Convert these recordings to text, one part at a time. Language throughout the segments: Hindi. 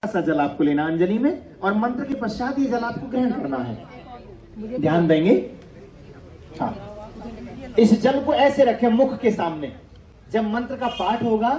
सा जल आपको लेना अंजलि में, और मंत्र के पश्चात ये जल आपको ग्रहण करना है। ध्यान देंगे। हाँ, इस जल को ऐसे रखें मुख के सामने। जब मंत्र का पाठ होगा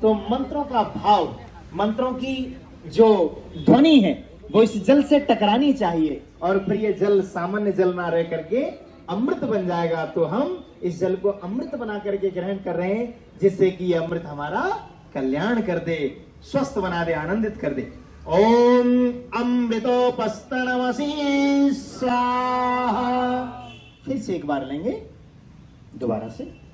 तो मंत्रों का भाव, मंत्रों की जो ध्वनि है वो इस जल से टकरानी चाहिए, और फिर ये जल सामान्य जल ना रह करके अमृत बन जाएगा। तो हम इस जल को अमृत बना करके ग्रहण कर रहे हैं, जिससे कि ये अमृत हमारा कल्याण कर दे, स्वस्थ बना दे, आनंदित कर दे। ओम अमृतोपस्तनमसि स्वाहा। फिर से एक बार लेंगे दोबारा से।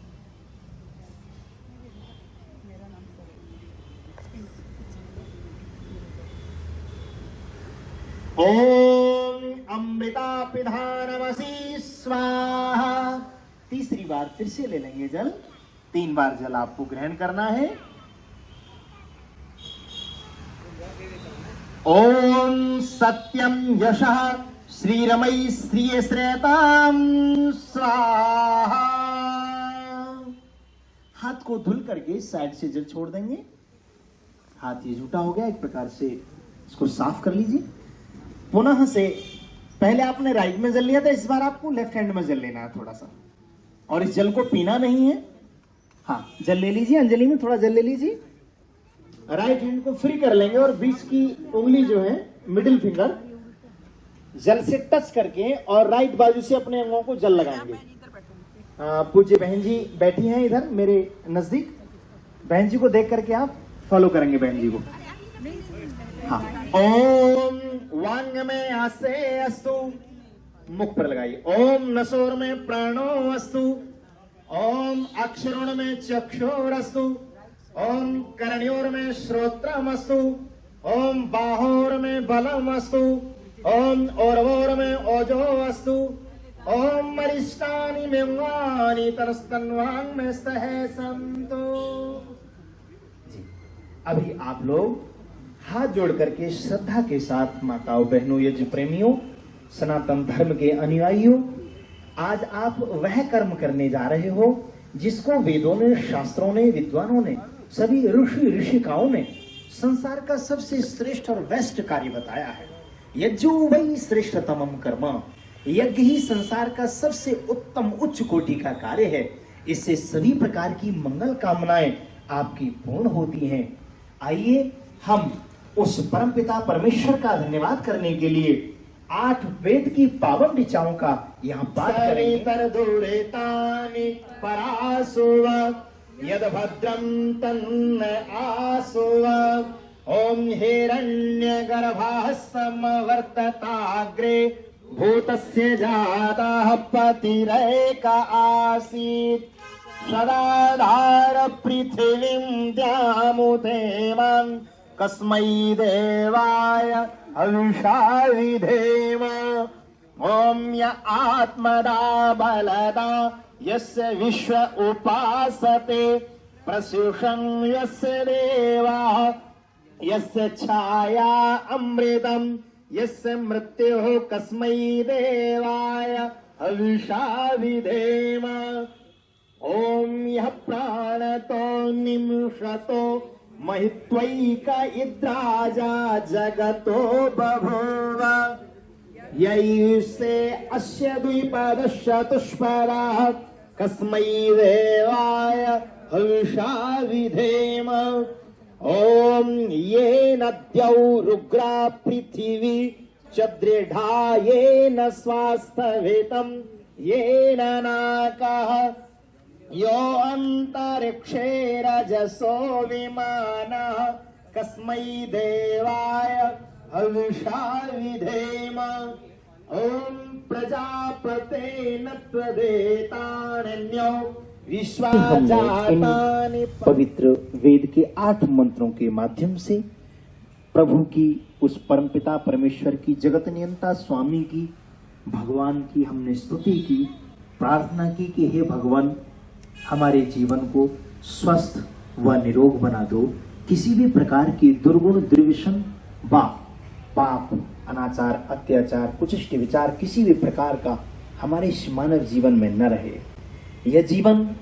ओम अमृता पिधानमसि स्वाहा। तीसरी बार फिर से ले लेंगे जल। 3 बार जल आपको ग्रहण करना है। ओम सत्यम यशः श्रीरमई श्रीयश्रेतां स्वाहा। हाथ को धुल करके साइड से जल छोड़ देंगे। हाथ ये झूठा हो गया, एक प्रकार से इसको साफ कर लीजिए। पुनः से पहले आपने राइट में जल लिया था, इस बार आपको लेफ्ट हैंड में जल लेना है थोड़ा सा, और इस जल को पीना नहीं है। हाँ, जल ले लीजिए, अंजलि में थोड़ा जल ले लीजिए। राइट हैंड को फ्री कर लेंगे और बीच की उंगली जो है, मिडिल फिंगर, जल से टच करके और राइट बाजू से अपने अंगों को जल लगाएंगे। पूज्य बहन जी बैठी हैं इधर मेरे नजदीक। बहन जी को देख करके आप फॉलो करेंगे बहन जी को। हाँ, ओम वांग में आसे अस्तु, मुख पर लगाइए। ओम नसोर में प्राणो अस्तु। ओम अक्षरोण में चक्षुर अस्तु। ओम कर्ण्योर में श्रोत्रम अस्तु। ओम बाहोर में बलम अस्तु। ओम औरवोर में ओजो अस्तु। ओम मरिष्टानि मेवानि तरस्तन्वांग में सह संतो। अभी आप लोग हाथ जोड़ करके श्रद्धा के साथ, माताओं बहनों यज्ञ प्रेमियों सनातन धर्म के अनुयायियों, आज आप वह कर्म करने जा रहे हो जिसको वेदों ने, शास्त्रों ने, विद्वानों ने, सभी ऋषि ऋषिकाओं ने संसार का सबसे श्रेष्ठ और बेस्ट कार्य बताया है। यज्ञो वै श्रेष्ठतमम कर्म। यज्ञ ही संसार का सबसे उत्तम उच्च कोटि का कार्य है। इससे सभी प्रकार की मंगल कामनाएं आपकी पूर्ण होती हैं। आइए हम उस परमपिता परमेश्वर का धन्यवाद करने के लिए 8 वेद की पावन ऋचाओं का यहाँ पाठ करेंगे। दूरेतानि परासुव यद भद्रम तन्न आसुव। ओम हिरण्यगर्भः समवर्तताग्रे भूतस्य जातः पतिरेक आसीत्। सदाधार पृथिवीं द्यामुदेवान् कस्मै देवाय हविषा विधेम। ओम य आत्मदा बलदा यस्य विश्व उपासते प्रस्युषं यस्य देवाः। यस्य छाया अमृतम् यस्य मृत्युः कस्मै देवाय हविषा विधेम। ओम यः प्राणतो निमिषतो महित्वैक इद्राजा जगतो बभूव। यैसे अस्य द्विपदश्चतुष्पदः कस्मै देवाय हविषा विधेम। ओम ये नद्यौ रुग्रा पृथिवी च दृढा येन स्वास्थ्यवेतम् येन नाकः। यो अंतरिक्षे रजसो विमानः कस्मै देवाय हविषा विधेम। ओम प्रजापते न त्वदेतान्यो विश्वाजातानि। पवित्र वेद के 8 मंत्रों के माध्यम से प्रभु की, उस परमपिता परमेश्वर की, जगत नियंता स्वामी की, भगवान की हमने स्तुति की, प्रार्थना की कि हे भगवान हमारे जीवन को स्वस्थ व निरोग बना दो। किसी भी प्रकार की दुर्गुण, दुर्व्यसन व पाप, अनाचार, अत्याचार, कुचिष्ट विचार किसी भी प्रकार का हमारे इस मानव जीवन में न रहे। यह जीवन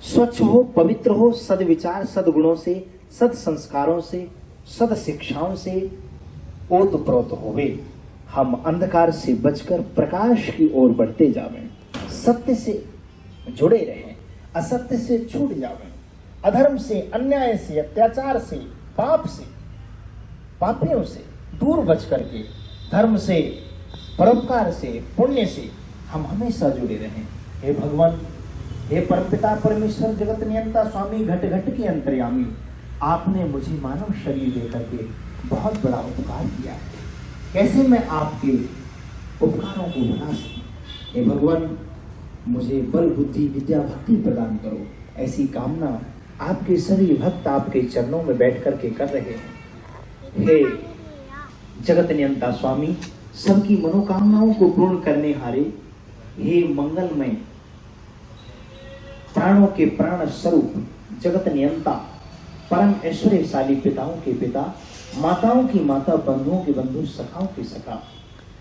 स्वच्छ हो, पवित्र हो, सद्विचार, सद्गुणों से, सद संस्कारों से, सद शिक्षाओं से ओतप्रोत होवे, हम अंधकार से बचकर प्रकाश की ओर बढ़ते जावें, सत्य से जुड़े रहें, असत्य से छूट जावें, अधर्म से, अन्याय से, अत्याचार से, पाप से, पापियों से दूर बच करके धर्म से, परोपकार से, पुण्य से हम हमेशा जुड़े रहें। हे भगवान, हे परमपिता परमेश्वर, जगत नियंता स्वामी, घट घट के अंतर्यामी, आपने मुझे मानव शरीर देकर के बहुत बड़ा उपकार किया है। कैसे मैं आपके उपकारों को भुला सकूं? हे भगवान, मुझे बल, बुद्धि, विद्या, भक्ति प्रदान करो। ऐसी कामना आपके सभी भक्त आपके चरणों में बैठ करके कर रहे हैं। हे जगत नियंता स्वामी, सबकी मनोकामनाओं को पूर्ण करने हारे, हे मंगलमय, प्राणों के प्राण स्वरूप, जगत नियंता, परम ऐश्वर्यशाली, पिताओं के पिता, माताओं की माता, बंधुओं के बंधु, सखाओं के सखा,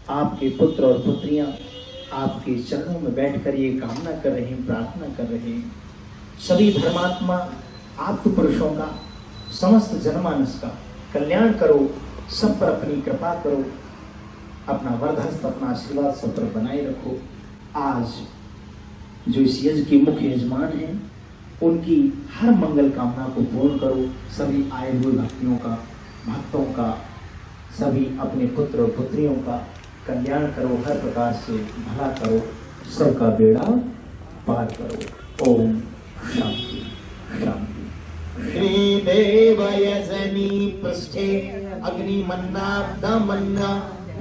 आपके पुत्र और पुत्रियां आपके चरणों में बैठकर ये कामना कर रहे हैं, प्रार्थना कर रहे हैं। सभी धर्मात्मा आप्त पुरुषों का, समस्त जनमानस का कल्याण करो, सब पर अपनी कृपा करो, अपना वरदहस्त, अपना आशीर्वाद सब पर बनाए रखो। आज जो इस यज्ञ के मुख्य यजमान हैं, उनकी हर मंगल कामना को पूर्ण करो। सभी आए हुए भक्तों का, सभी अपने पुत्र और पुत्रियों का कल्याण करो, हर प्रकार से भला करो, सबका बेड़ा पार करो। ओम शांति शांति। श्रीदेव यजनी पृष्ठे अग्निमन्नाब्धमन्ना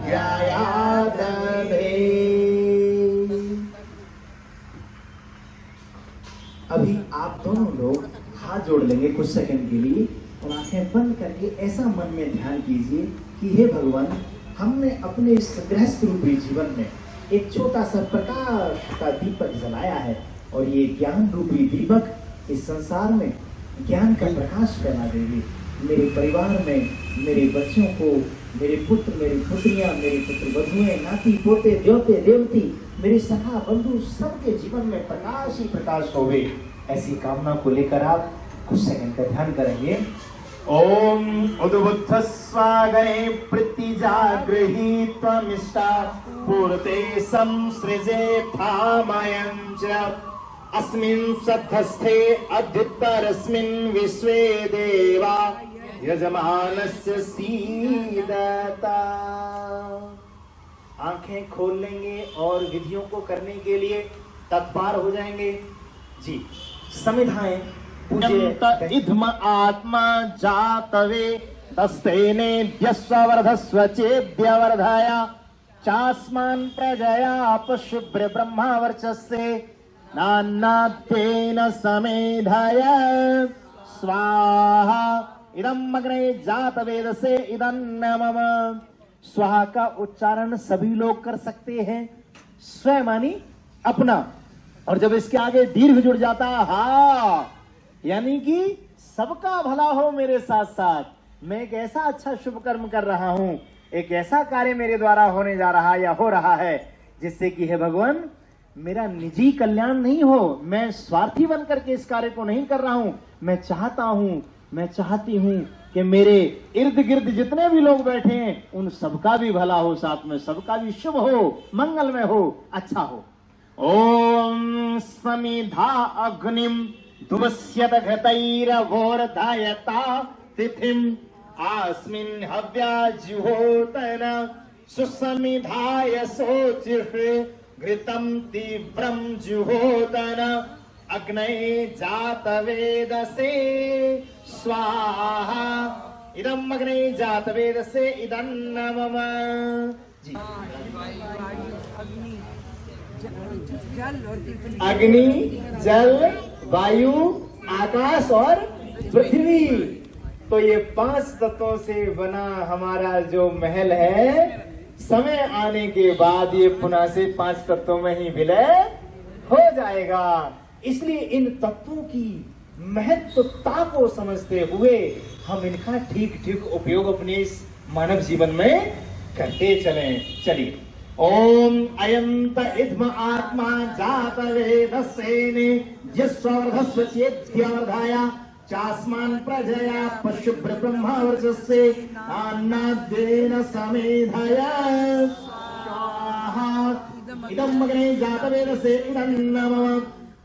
ध्यायादधे। अभी आप दोनों लोग हाथ जोड़ लेंगे कुछ सेकंड के लिए और आंखें बंद करके ऐसा मन में ध्यान कीजिए कि हे भगवान, हमने अपने इस गृहस्थ रूपी जीवन में एक छोटा सा प्रकाश का दीपक जलाया है और ये ज्ञान रूपी दीपक इस संसार में ज्ञान का प्रकाश फैला देगी। मेरे परिवार में मेरे बच्चों को, मेरे पुत्र, मेरी पुत्रियां, मेरे पुत्र वधुएं, नाती पोते, देवते देवती, मेरे सखा बंधु, सबके जीवन में प्रकाश ही प्रकाश होवे, ऐसी कामना को लेकर आप कुछ सेकंड का ध्यान करेंगे। ओम उद्बुद्ध स्वागये प्रतिजागृही त्वमिष्टा पूर्ते संसृजे थामयं च अस्मिन् सद्धस्थे अद्युत्तरस्मिन् विश्वे देवा यजमानस्य सीदता। आंखें खोल लेंगे और विधियों को करने के लिए तत्पर हो जाएंगे। जी, समिधाएं इधम आत्मा जातवे तस्तेने द्यस्वर्धस्व चेद्यवर्धया चास्मान् प्रजया पशुभ्र ब्रह्मा वर्चस्से नान्नात्वेन समेधाय स्वाहा इदम् अग्ने जातवेदसे इदन्न मम। स्वाहा का उच्चारण सभी लोग कर सकते हैं, स्व मानी अपना, और जब इसके आगे दीर्घ जुड़ जाता हा, यानी कि सबका भला हो मेरे साथ साथ, मैं एक ऐसा अच्छा शुभ कर्म कर रहा हूं, एक ऐसा कार्य मेरे द्वारा होने जा रहा या हो रहा है जिससे कि हे भगवान मेरा निजी कल्याण नहीं हो, मैं स्वार्थी बन करके इस कार्य को नहीं कर रहा हूं, मैं चाहता हूं, मैं चाहती हूं कि मेरे इर्द गिर्द जितने भी लोग बैठे हैं उन सबका भी भला हो, साथ में सबका भी शुभ हो, मंगलमय हो, अच्छा हो। ओम समिधा अग्निम दुवस्यत घतैरवोर्धायता तिथिम आस्मिन् हव्याजुहोतन सुसमिधाय शोचिषे घृतं तीव्रं जुहोतन अग्नये जातवेदसे स्वाहा इदम् अग्नये जातवेदसे इदन्न मम। जी, अग्नि, जल, वायु, आकाश और पृथ्वी, तो ये 5 तत्वों से बना हमारा जो महल है, समय आने के बाद ये पुनः से 5 तत्वों में ही विलय हो जाएगा। इसलिए इन तत्वों की महत्वता को समझते हुए हम इनका ठीक ठीक उपयोग अपने इस मानव जीवन में करते चलिए। ओम अयंत इद्म आत्मा जातवेदस्सेने यस्वर्धस्व चेद्यवर्धया चास्मान् प्रजया पशुभ्र ब्रह्मवर्चस्से नान्नाद्येन समेधया स्वाहा इदं अग्ने जातवेदसे इदन्नमः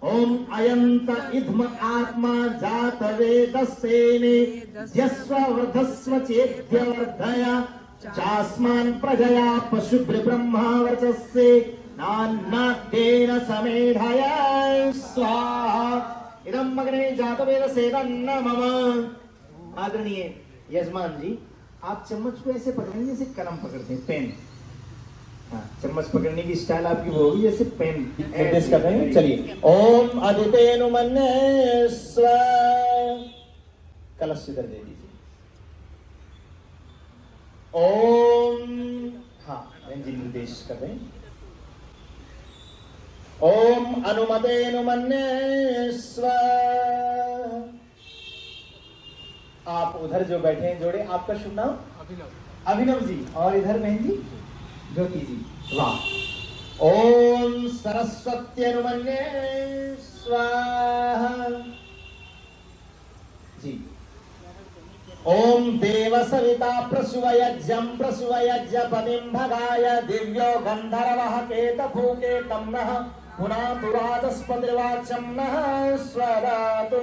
ओम अयंत इध्म आत्मा जातवेदस्सेने यस्व वर्धस्व चेद्यवर्धया चास्मान् प्रजया पशुभ्र ब्रह्मवर्चस्से नान्नाद्येन समेधया स्वाहा इदं अग्ने जातवेदसे इदन्नमः। आदरणीय यजमान जी, आप चम्मच को ऐसे पकड़ेंगे जैसे कलम पकड़ते हैं, पेन। हाँ, चम्मच पकड़ने की स्टाइल आपकी वो होगी जैसे पेन निर्देश कर रहे हैं। चलिए, ओम अदितेनुमन्ये स्व, कलश इधर दे दीजिए। ओम, हाँ जी निर्देश कर रहे हैं। ओम अनुमतेनुमन्ये स्व। आप उधर जो बैठे हैं जोड़े, आपका शुभ नाम? अभिनव जी। और इधर बहन जी ज्योति जी। वाह। ओम सरस्वत्यनुमन्ये स्वाहा जी। ओम देव सविता प्रसुवयज्ञं प्रसुवयज्ञपतिं भगाय दिव्यो गंधर्वः केतभूकेतं नः पुनातु राजस्पतिर्वाचं नः स्वदातु।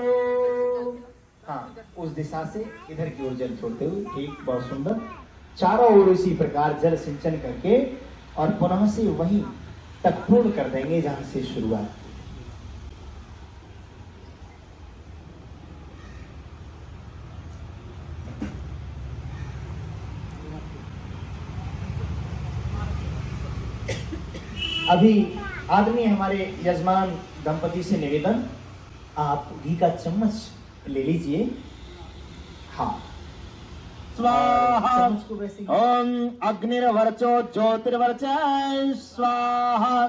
हाँ, उस दिशा से इधर की ओर जल छोड़ते हुए, ठीक, बहुत सुंदर। चारों ओर इसी प्रकार जल सिंचन करके और पुनः से वहीं तक पूर्ण कर देंगे जहां से शुरुआत। अभी आदरणीय हमारे यजमान दंपति से निवेदन, आप घी का चम्मच ले लीजिए। हाँ, स्वाहा। ओम अग्निर्वर्चो ज्योतिर्वर्चय स्वाहा।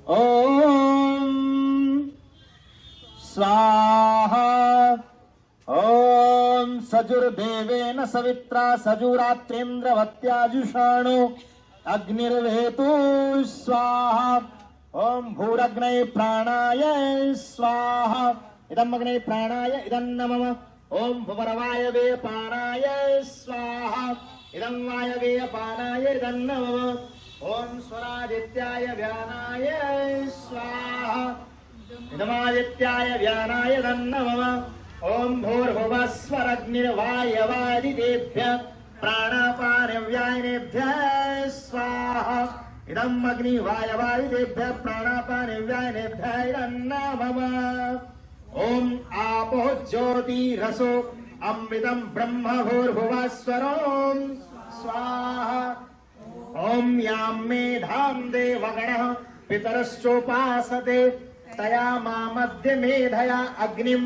ओम स्वाहा। ओम सजुर्देवेन सवित्रा सजुरात्रेन्द्रवत्याजुषाणो अग्निर्वेतु स्वाहा। ओम भूरग्नये प्राणाय स्वाहा। इदम् अग्ने प्राणाय इदन्नमः। ओम भुवरवायवे पानाय स्वाहा। इदं वायवे पानाय इदन्नमः। ओम स्वरादित्याय व्यानाय स्वाहा। इदमादित्याय व्यानाय इदन्नमः। ओम भूर्भुवस्वरग्निर्वायवादितेभ्यः प्राणापानव्यायनेभ्यः स्वाहा। इदम् अग्निवायवादितेभ्यः प्राणापानव्यायनेभ्यः इदन्नमः। ओम आपो ज्योतिरसो अमृतम ब्रह्म भूर्भुवस्वरों स्वाहा। ओम यां मेधां देवगणः पितरश्चोपासते तया मामद्य मेधया अग्निं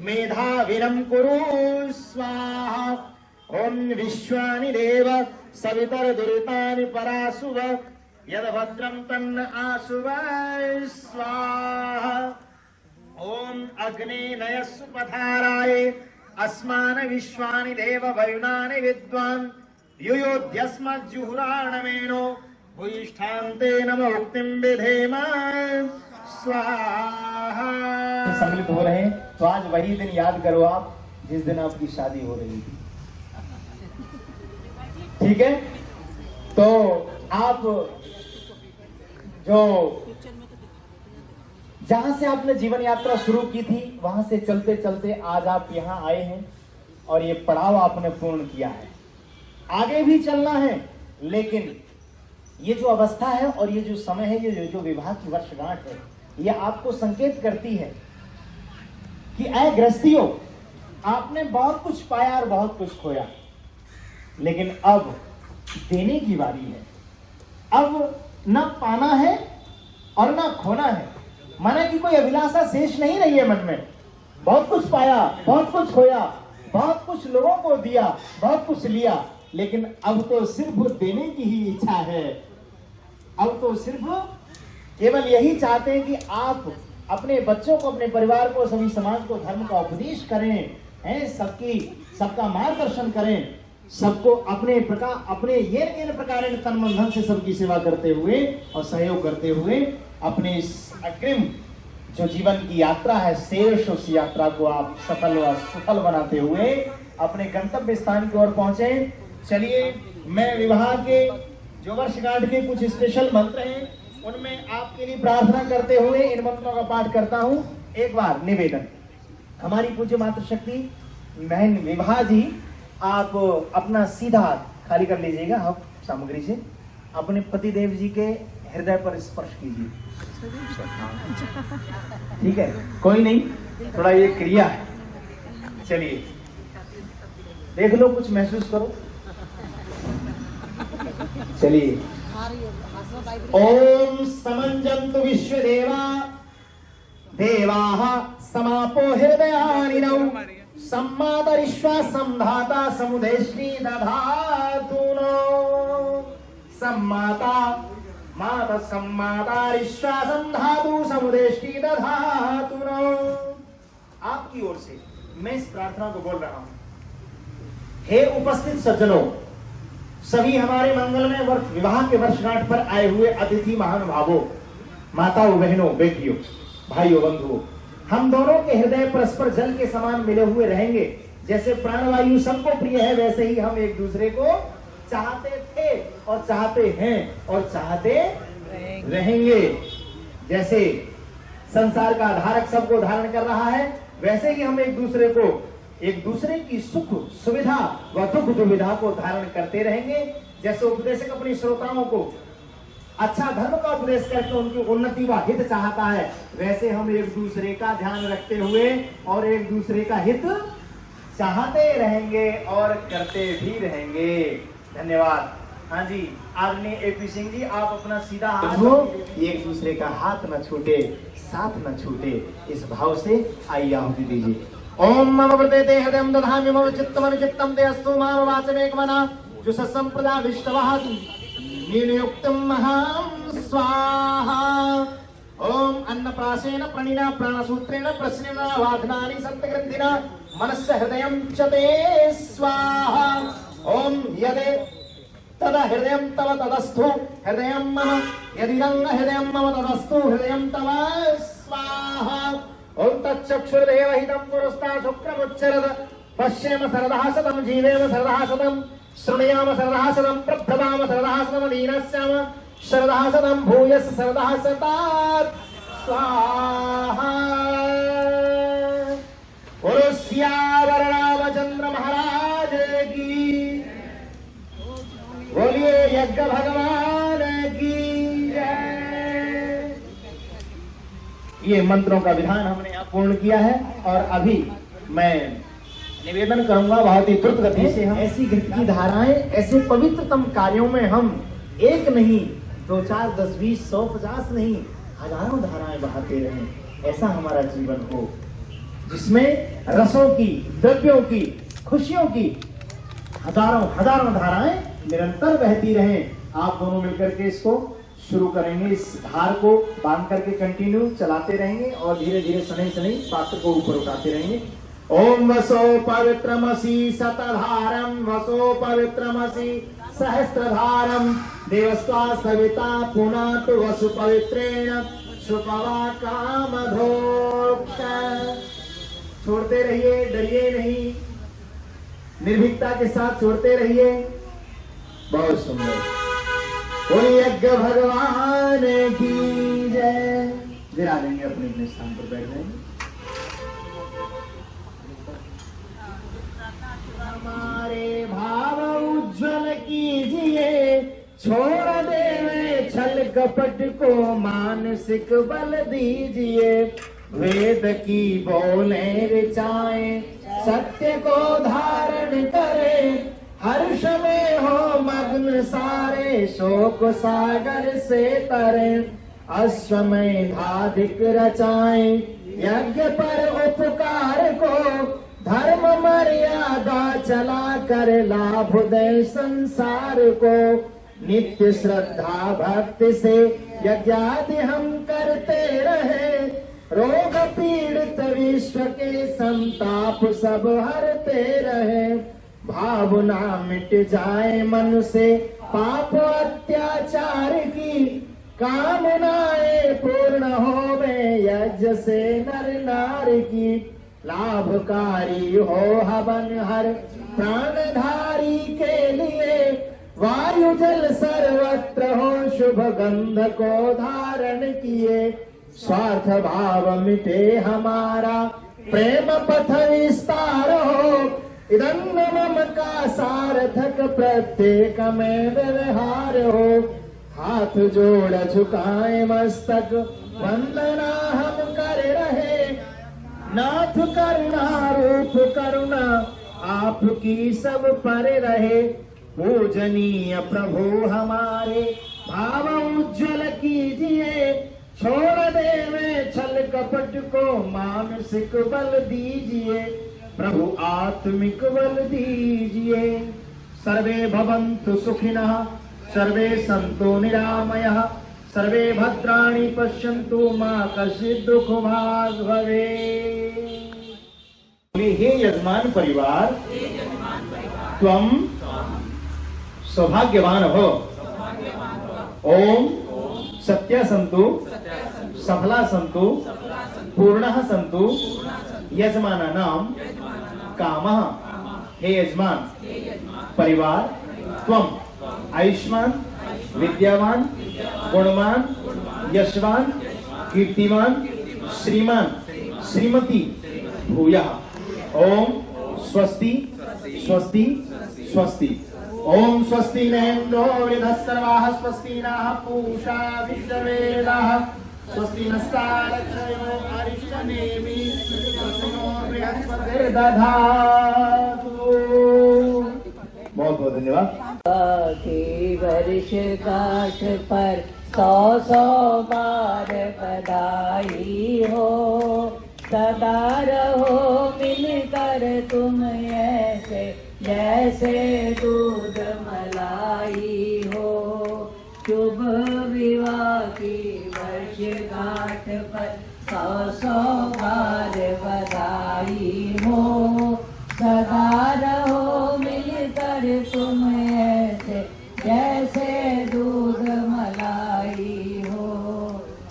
मेधाविनं कुरु स्वाहा। ओम विश्वानि देव सवितर्दुरितानि परासुव यद्भद्रं तन्न आसुव स्वाहा। ओम अग्ने नयस्सुपधाराय अस्मान् विश्वानि देव वरुणानि विद्वान् युयोध्यस्मज्जुहुराणमेनो भूयिष्ठान्ते नमो उक्तिं विधेम स्वाहा। सम्मिलित हो रहे हैं, तो आज वही दिन याद करो आप जिस दिन आपकी शादी हो रही थी। ठीक है, तो आप जो जहां से आपने जीवन यात्रा शुरू की थी वहां से चलते चलते आज आप यहाँ आए हैं और ये पड़ाव आपने पूर्ण किया है। आगे भी चलना है, लेकिन ये जो अवस्था है और ये जो समय है, ये जो विवाह की वर्षगांठ है, ये आपको संकेत करती है कि ऐ गृहस्थियों, आपने बहुत कुछ पाया और बहुत कुछ खोया, लेकिन अब देने की बारी है। अब न पाना है और न खोना है, माना कि कोई अभिलाषा शेष नहीं रही है मन में। बहुत कुछ पाया, बहुत कुछ खोया, बहुत कुछ लोगों को दिया, बहुत कुछ लिया, लेकिन अब तो सिर्फ देने की ही इच्छा है। अब तो सिर्फ केवल यही चाहते हैं कि आप अपने बच्चों को, अपने परिवार को, सभी समाज को धर्म का उपदेश करें, सबका मार्गदर्शन करें, सबको अपने प्रकार तन मन धन से सबकी सेवा करते हुए और सहयोग करते हुए अपने इस अग्रिम जो जीवन की यात्रा है शेष, उस यात्रा को आप सफल व सुफल बनाते हुए अपने गंतव्य स्थान की ओर पहुंचे। चलिए मैं विवाह के जो वर्षगांठ के कुछ स्पेशल मंत्र हैं उनमें आपके लिए प्रार्थना करते हुए इन मंत्रों का पाठ करता हूं। एक बार निवेदन, हमारी पूज्य मातृशक्ति बहन विवाह जी, आप अपना सीधा खाली कर लीजिएगा आप सामग्री से, अपने पतिदेव जी के हृदय पर स्पर्श कीजिए। ठीक है, कोई नहीं, थोड़ा ये क्रिया है। चलिए देख लो, कुछ महसूस करो। चलिए, ओम समंजन्तु विश्वदेवा देवाः समापो हृदयानिनौ सम्मातरिश्वा संधाता समुदेष्टि दधातु नो सम्माता माता सम्मातारिश्वा संधातु समुदेष्टि दधातु नो। आपकी ओर से मैं इस प्रार्थना को बोल रहा हूं। हे उपस्थित सज्जनों, सभी हमारे मंगलमय वर्ष विवाह के वर्षगांठ पर आए हुए अतिथि महानुभावों, माताओं, बहनों, बेटियों, भाइयों, बंधुओं, हम दोनों के हृदय परस्पर जल के समान मिले हुए रहेंगे। जैसे प्राणवायु सबको प्रिय है, वैसे ही हम एक दूसरे को चाहते थे और चाहते हैं और चाहते रहेंगे। जैसे संसार का धारक सबको धारण कर रहा है, वैसे ही हम एक दूसरे की सुख सुविधा व दुख दुविधा को धारण करते रहेंगे। जैसे उपदेशक अपने श्रोताओं को अच्छा धर्म का उपदेश करके उनकी उन्नति व हित चाहता है, वैसे हम एक दूसरे का ध्यान रखते हुए और एक दूसरे का हित चाहते रहेंगे और करते भी रहेंगे। धन्यवाद। हाँ जी, आदरणीय एपी सिंह जी, आप अपना सीधा हाथ हो, एक दूसरे का हाथ न छूटे, साथ न छूटे, इस भाव से आइए आहुति दीजिए। ओम मम प्रते हृदयं दधामि मम चित्तमनुचित्तं ते अस्तु माम वाचमेकमना जुषस्सं प्रजा विष्टवः नीलयुक्तं महां स्वाहा। ओम अन्नप्रासेन प्रणिना प्राणसूत्रेण प्रश्नेन वाधनानि सप्तग्रन्थिना मनस्य हृदयं च ते स्वाहा। ओम यदे तदा हृदयं तव तदस्तु हृदयं मम, यदिदं हृदयं मम तदस्तु हृदयं तव स्वाहा। ओम तच्चक्षुर्देवहितं पुरस्ता शुक्रमुच्चरद पश्येम सरदः शतं जीवेम सरदः शतं श्रृणयाम सरदः शतं प्रभ्रवाम सरदः शतं दीनस्याम सरदः शतं भूयस् सरदः शतात् स्वाहा। बोलो सियावर रामचंद्र महाराज की, बोलिए यज्ञ भगवान की जय। ये मंत्रों का विधान हमने यहाँ पूर्ण किया है और अभी मैं निवेदन करूंगा बहुत ही द्रुत गति से हम ऐसी घृत की धाराएं, ऐसे पवित्रतम कार्यों में हम एक नहीं, 2, 4, 10, 20, 100, 50 नहीं, हजारों धाराएं बहाते रहें। ऐसा हमारा जीवन हो जिसमें रसों की, द्रव्यों की, खुशियों की हजारों धाराएं निरंतर बहती रहें। आप दोनों मिलकर के इसको शुरू करेंगे, इस धार को बांध करके कंटिन्यू चलाते रहेंगे और धीरे धीरे शनै पात्र को ऊपर उठाते रहेंगे। ओम वसो पवित्रमसि शतधारम वसो पवित्रमसि सहस्त्रधारम देवस्वा सविता पुनातु वसु पवित्रेण सुपवा कामधोक्ष। छोड़ते रहिए, डरिए नहीं, निर्भीकता के साथ छोड़ते रहिए। बहुत सुंदर। बोलिए यज्ञ भगवान की जय। गिरा देंगे, अपने अपने स्थान पर बैठ जाएंगे। हमारे भाव उज्जवल कीजिए, छोड़ देवे छल कपट को मानसिक बल दीजिए। वेद की बोले ऋचाएं सत्य को धारण करे, हर्ष में हो मग्न सारे शोक सागर से तरे। अश्वमेधाधिक रचाएं यज्ञ पर उपकार को, धर्म मर्यादा चला कर लाभ दे संसार को। नित्य श्रद्धा भक्ति से यज्ञादि हम करते रहे, रोग पीड़ित विश्व के संताप सब हरते रहे। भावना मिट जाए मन से पाप अत्याचार की, कामनाएं पूर्ण होवे यज्ञ से नर नारी की, लाभकारी हो हवन हर प्राणधारी के लिए, वायु जल सर्वत्र हो शुभ गंध को धारण किए, स्वार्थ भाव मिटे हमारा प्रेम पथ विस्तार हो, इदन्न मम का सार्थक प्रत्येक में व्यवहार हो, हाथ जोड़ झुकाए मस्तक वंदना हम कर रहे, नाथ करुणा रूप करुणा आपकी सब पर रहे, पूजनीय प्रभु हमारे भाव उज्जवल कीजिए, छोड़ देवे छल कपट को मानसिक बल दीजिए, प्रभु आत्मिक बल दीजिए। सर्वे भवन्तु सुखिनः, सर्वे सन्तु निरामयः, सर्वे भद्राणि पश्यन्तु मा कश्चित् दुःखभाग् भवेत्। हे यजमान परिवार, त्वं सौभाग्यवान हो। ओम सत्य सन्तु, सफला सन्तु, पूर्णः सन्तु यजमानानां कामः। हे यजमान परिवार, त्वं आयुष्मान, विद्यावान, गुणवान, यशवान, कीर्तिमान, श्रीमान, श्रीमती भूयः। ओम स्वस्ति स्वस्ति स्वस्ति। ओम स्वस्ति न इन्द्रो वृद्धस्सर्वाः, स्वस्ति नः पूषा विश्ववेदाः, स्वस्ति नस्तारक्षयो अरिष्टनेमि, स्वस्ति नो बृहस्पतिर्दधातु। बहुत बहुत धन्यवाद। की वर्षगांठ पर 100 बार बधाई हो, सदा रहो मिलकर तुम ऐसे जैसे दूध मलाई हो। शुभ विवाह की वर्षगांठ पर 100 बार बधाई हो, सदा रहो मिलकर तुम ऐसे जैसे दूध मलाई हो।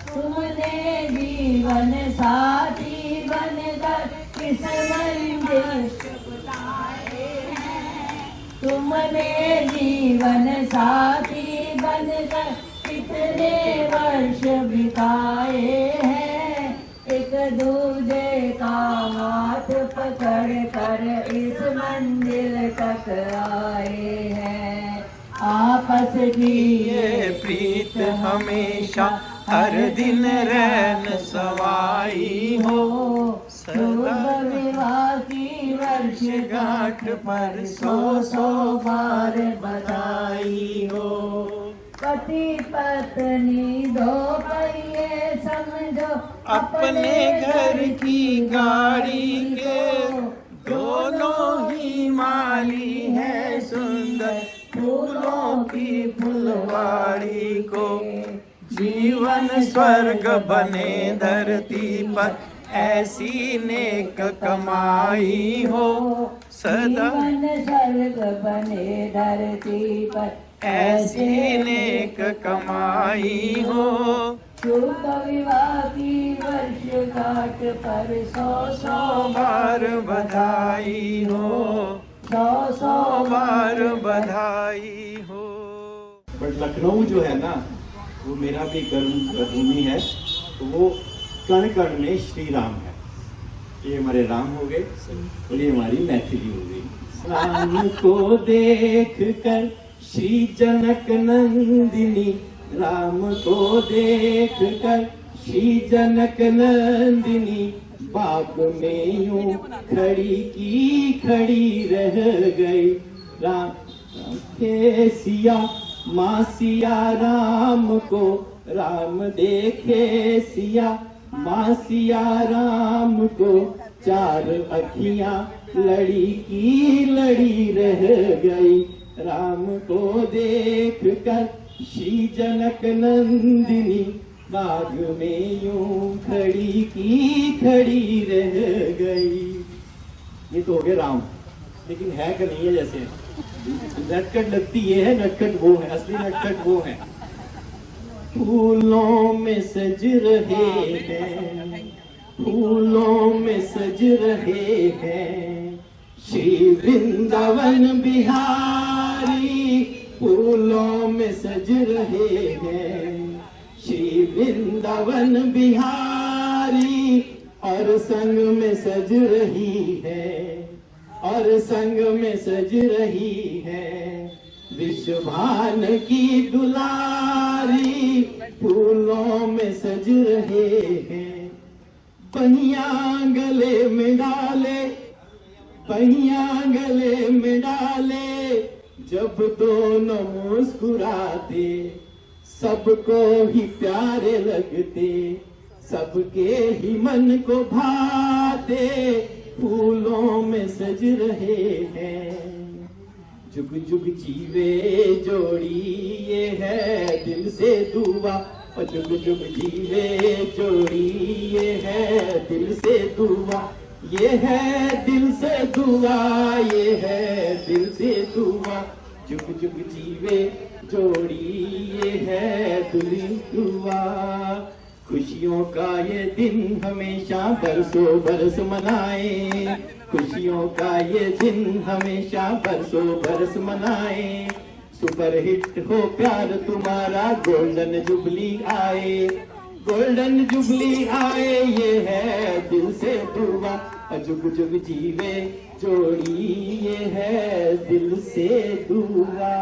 तुमने जीवन साथी बनकर इस मंजिल तुमने जीवन साथी बनकर कितने वर्ष बिताए हैं, एक दूजे का हाथ पकड़ कर इस मंजिल तक आए हैं। आपस की ये प्रीत हमेशा हर दिन रैन सवाई हो, शुभ विवाह की वर्षगांठ पर 100 बार बधाई हो। पति पत्नी दो पहिए समझो अपने घर की गाड़ी के दोनों ही माली है, सुंदर फूलों की फुलवाड़ी को। जीवन स्वर्ग बने धरती पर ऐसी नेक कमाई हो, सदा जीवन स्वर्ग बने धरती पर ऐसी नेक कमाई हो। शुभ विवाह की वर्षगांठ पर 100 बार बधाई हो, 100 बार बधाई हो। बट लखनऊ जो है ना, वो मेरा भी कर्मभूमि है, तो वो कण कण में श्री राम है। ये हमारे राम हो गए और ये हमारी मैथिली हो गई। राम को देख कर श्री जनक नंदिनी, राम को देख कर श्री जनक नंदिनी, बाग में यूं खड़ी की खड़ी रह गई। राम के सिया माँ सिया राम को, राम देखे सिया माँ सिया राम को, चार अखियां लड़ी की लड़ी रह गई। राम को देख कर श्री जनक नंदिनी, बाग में यूं खड़ी की खड़ी रह गई। ये तो हो गया राम, लेकिन है कि नहीं है? जैसे नटखट लगती ये है, नटखट वो है, असली नटखट वो है। फूलों में सज रहे हैं, फूलों में सज रहे हैं श्री वृंदावन बिहारी, फूलों में सज रहे हैं श्री वृंदावन बिहारी। और संग में सज रही है, और संग में सज रही है विश्वभान की दुलारी, फूलों में सज रहे हैं। पहिया गले में डाले, पहिया गले में डाले, जब दोनों मुस्कुराते सबको ही प्यारे लगते, सबके ही मन को भाते, फूलों में सज रहे हैं। जुग जुग जीवे जोड़ी ये है दिल से दुआ, और जुग जुग जीवे जोड़ी ये है दिल से दुआ, ये है दिल से दुआ, ये है दिल से दुआ। जुग जुग जीवे जोड़ी ये है दिल दुआ। खुशियों का ये दिन हमेशा बरसों बरस मनाए, खुशियों का ये दिन हमेशा बरसों बरस मनाए। सुपर हिट हो प्यार तुम्हारा, गोल्डन जुबली आए, गोल्डन जुबली आए, ये है दिल से दुआ। जुग जुग जीवे जोड़ी ये है दिल से दुआ।